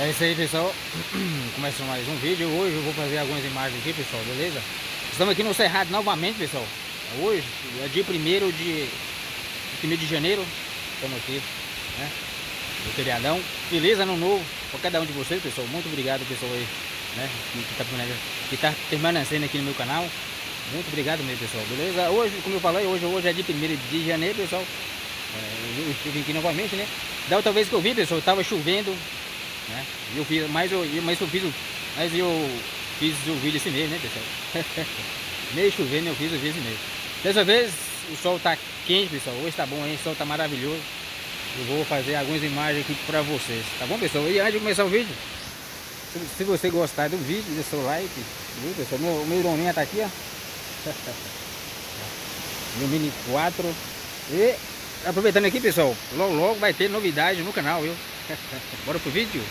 É isso aí, pessoal. Começa mais um vídeo. Hoje eu vou fazer algumas imagens aqui, pessoal, beleza? Estamos aqui no Cerrado novamente, pessoal. Hoje é dia 1º de janeiro. Estamos aqui, né? Do feriadão. Feliz ano novo para cada um de vocês, pessoal. Muito obrigado, pessoal, aí, né? Que tá permanecendo aqui no meu canal. Muito obrigado mesmo, pessoal, beleza? Hoje, como eu falei, hoje é dia 1º de janeiro, pessoal. Eu vim aqui novamente, né? Da outra vez que eu vi, pessoal, tava chovendo, né? Eu fiz, mas eu fiz o vídeo assim mesmo, né, pessoal? Meio chovendo, eu fiz o vídeo assim mesmo. Dessa vez o sol tá quente, pessoal. Hoje tá bom, hein? O sol tá maravilhoso. Eu vou fazer algumas imagens aqui pra vocês, tá bom, pessoal? E antes de começar o vídeo, se você gostar do vídeo, deixa o seu like, viu, pessoal? Meu ironinha tá aqui, ó. Meu Mini 4. E aproveitando aqui, pessoal, logo vai ter novidade no canal, viu? Bora pro vídeo?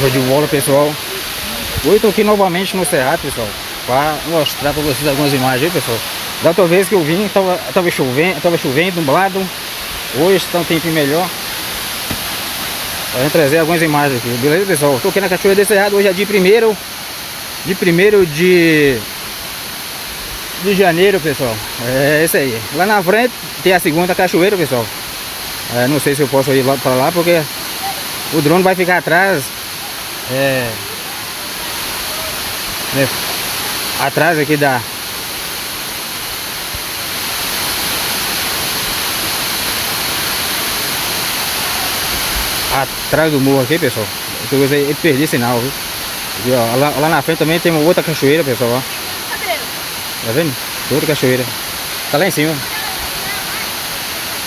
Show de bola, pessoal. Hoje estou aqui novamente no Cerrado, pessoal, para mostrar para vocês algumas imagens aí, pessoal. Da outra vez que eu vim, tava chovendo, nublado. Hoje está um tempinho melhor. Pra gente trazer algumas imagens aqui, beleza, pessoal? Estou aqui na cachoeira desse Cerrado. Hoje é dia 1º de janeiro, pessoal. É isso aí. Lá na frente tem a segunda cachoeira, pessoal. Não sei se eu posso ir lá para lá, porque o drone vai ficar atrás. Atrás aqui atrás do morro aqui, pessoal. Eu perdi sinal, viu? E, ó, lá na frente também tem uma outra cachoeira, pessoal, ó. Tá vendo? Tem outra cachoeira. Tá lá em cima.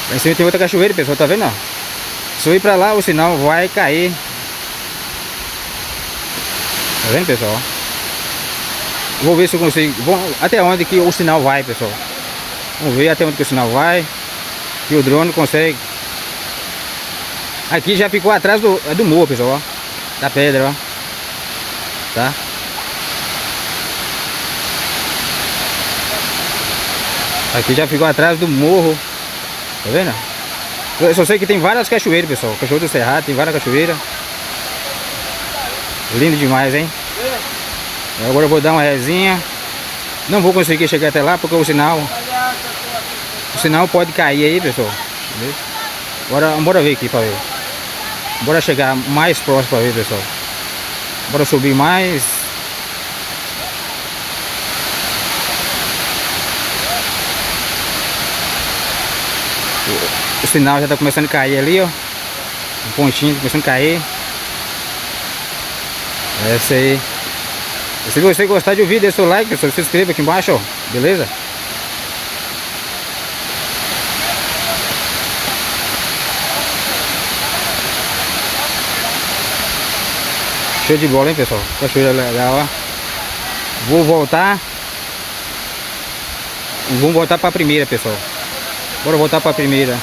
Lá em cima tem outra cachoeira, pessoal, tá vendo, ó? Se eu ir pra lá, o sinal vai cair. Tá vendo, pessoal? Vou ver se eu consigo. Até onde que o sinal vai, pessoal. Vamos ver até onde que o sinal vai. Que o drone consegue. Aqui já ficou atrás do morro, pessoal, ó. Da pedra, ó. Tá? Aqui já ficou atrás do morro. Tá vendo? Eu só sei que tem várias cachoeiras, pessoal. Cachoeira do Cerrado, tem várias cachoeiras. Lindo demais, hein? Agora eu vou dar uma resinha. Não vou conseguir chegar até lá porque o sinal pode cair aí, pessoal. Beleza? Bora ver aqui pra ver. Bora chegar mais próximo pra ver, pessoal. Bora subir mais. O sinal já tá começando a cair ali, ó. Um pontinho tá começando a cair. É isso aí. E se você gostar do vídeo, deixa o like, pessoal. Se inscreva aqui embaixo, ó. Beleza? Show de bola, hein, pessoal? Cachoeira legal, ó. Vamos voltar pra primeira, pessoal. Bora voltar pra primeira.